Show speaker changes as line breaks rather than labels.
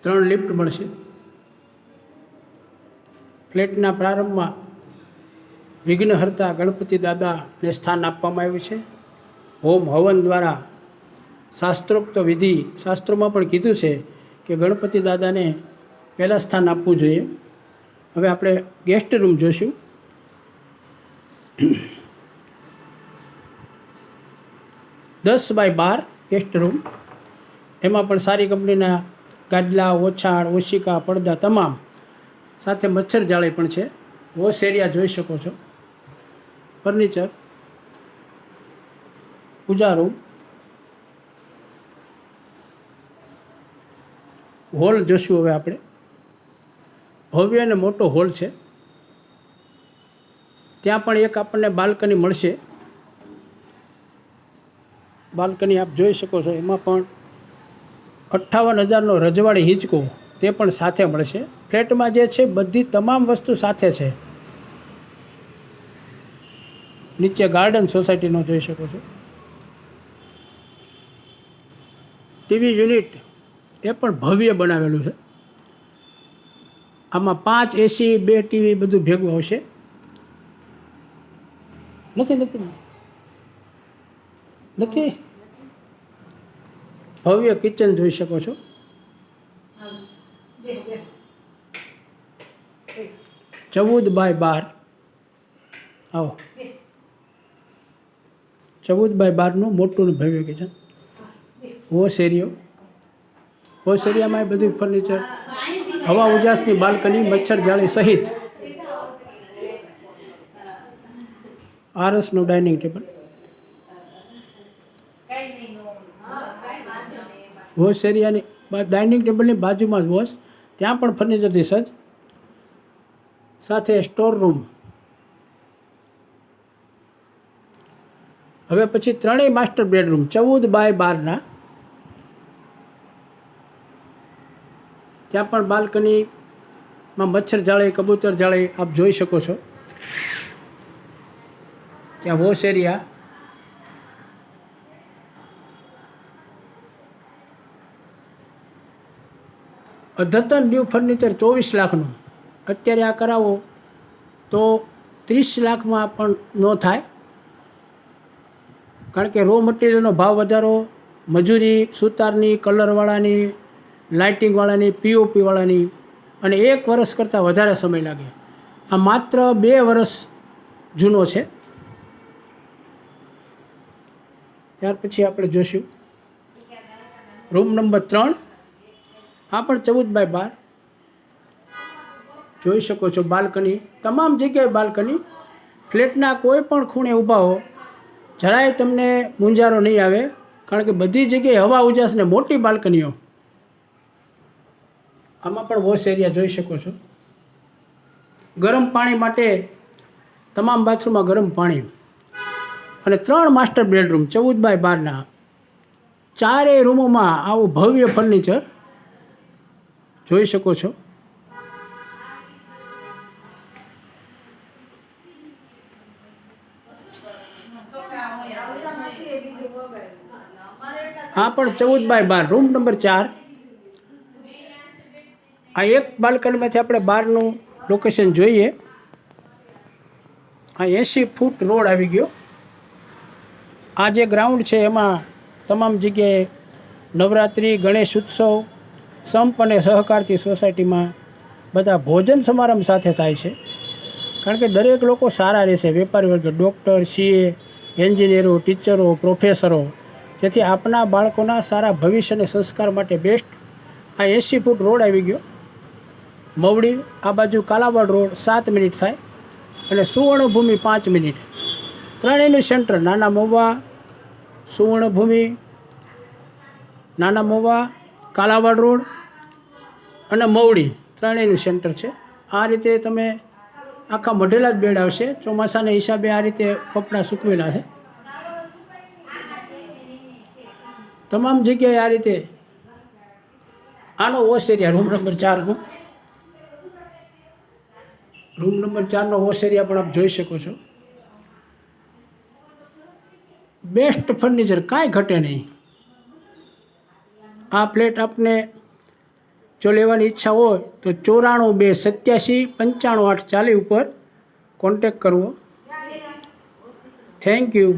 3 lift મળશે। ફ્લેટના પ્રારંભમાં વિઘ્નહર્તા ગણપતિ દાદાને સ્થાન આપવામાં આવ્યું છે। હોમ હવન દ્વારા શાસ્ત્રોક્ત વિધિ, શાસ્ત્રોમાં પણ કીધું છે કે ગણપતિ દાદાને પહેલાં સ્થાન આપવું જોઈએ। હવે આપણે ગેસ્ટ રૂમ જોઈશું। 10 બાય 12 ગેસ્ટ રૂમ, એમાં પણ સારી કંપનીના ગાદલા, ઓછાળ, ઓશિકા, પડદા તમામ, સાથે મચ્છર જાળી પણ છે। વોશ એરિયા જોઈ શકો છો, ફર્નિચર, પૂજા રૂમ, હોલ જોશું। હવે આપણે ભવ્ય અને મોટો હોલ છે, ત્યાં પણ એક આપણને બાલ્કની મળશે। બાલ્કની આપ જોઈ શકો છો, એમાં પણ 58,000નો રજવાડી હિંચકો તે પણ સાથે મળશે। ફ્લેટમાં જે છે બધી તમામ વસ્તુ સાથે છે। નીચે ગાર્ડન સોસાયટીનો જોઈ શકો છો। ટીવી યુનિટ એ પણ ભવ્ય બનાવેલું છે। આમાં 5 એસી, 2 ટીવી બધું ભેગું આવશે। નથી ભવ્ય કિચન જોઈ શકો છો। 14 બાય 12, આવો 14 બાય 12નું મોટું ને ભવ્ય કિચન। વોશ એરિયામાં બધું ફર્નિચર, હવા ઉજાસની બાલ્કની, મચ્છર જાળી સહિત આરસનું ડાઇનિંગ ટેબલ। વોશ એરિયાની ડાઇનિંગ ટેબલની બાજુમાં જ વોશ, ત્યાં પણ ફર્નિચરથી સજ્જ, સાથે સ્ટોર રૂમ। હવે પછી 3 માસ્ટર બેડરૂમ 14 બાય 12ના, ત્યાં પણ બાલ્કનીમાં મચ્છર જાળી, કબૂતર જાળી આપ જોઈ શકો છો। ત્યાં વોશ એરિયા, અદ્યતન ન્યૂ ફર્નિચર 24 લાખનું। અત્યારે આ કરાવો તો 30 લાખમાં પણ ન થાય, કારણ કે રો મટીરિયલનો ભાવ વધારો, મજૂરી, સુતારની, કલરવાળાની, લાઇટિંગવાળાની, પીઓપીવાળાની, અને 1 વર્ષ કરતાં વધારે સમય લાગે। આ માત્ર 2 વર્ષ જૂનો છે। ત્યાર પછી આપણે જોઈશું રૂમ નંબર 3, આ પણ 14 બાય 12 જોઈ શકો છો। બાલ્કની, તમામ જગ્યાએ બાલ્કની। ફ્લેટના કોઈ પણ ખૂણે ઊભા હો, જરાય તમને મૂંઝારો નહીં આવે, કારણ કે બધી જગ્યાએ હવા ઉજાસ ને મોટી બાલ્કનીઓ। આમાં પણ વોશ એરિયા જોઈ શકો છો। ગરમ પાણી માટે તમામ બાથરૂમમાં ગરમ પાણી, અને 3 માસ્ટર બેડરૂમ 14 બાય 12ના, 4 રૂમોમાં આવું ભવ્ય ફર્નિચર જોઈ શકો છો। આ પણ 14 બાય 12 રૂમ નંબર 4। આ એક બાલ્કનીમાંથી આપણે બહારનું લોકેશન જોઈએ। આ 80 ફૂટ રોડ આવી ગયો। આ જે ગ્રાઉન્ડ છે એમાં તમામ જગ્યાએ નવરાત્રિ, ગણેશ ઉત્સવ, સંપ અને સહકારથી સોસાયટીમાં બધા ભોજન સમારંભ સાથે થાય છે, કારણ કે દરેક લોકો સારા રહેશે। વેપારી વર્ગ, ડૉક્ટર, સીએ, એન્જિનિયરો, ટીચરો, પ્રોફેસરો, જેથી આપણા બાળકોના સારા ભવિષ્ય અને સંસ્કાર માટે બેસ્ટ આ 80 ફૂટ રોડ આવી ગયો। મવડી આ બાજુ કાલાવાડ રોડ 7 મિનિટ થાય, અને સુવર્ણભૂમિ 5 મિનિટ। ત્રણેયનું સેન્ટર, નાના મહુવા, સુવર્ણભૂમિ, નાના મહુવા, કાલાવાડ રોડ અને મવડી, ત્રણેયનું સેન્ટર છે। આ રીતે તમે આખા મઢેલા જ બેડ આવશે। ચોમાસાના હિસાબે આ રીતે કપડાં સૂકવેલા છે। તમામ જગ્યાએ આ રીતે આનો વોશ એરિયા રૂમ નંબર 4નો, રૂમ નંબર 4નો વોશ એરિયા પણ આપ જોઈ શકો છો। બેસ્ટ ફર્નિચર, કાંઈ ઘટે નહીં। આ ફ્લેટ આપને જો લેવાની ઈચ્છા હોય તો 94 2 87 95 840 ઉપર કોન્ટેક કરવો. Thank you.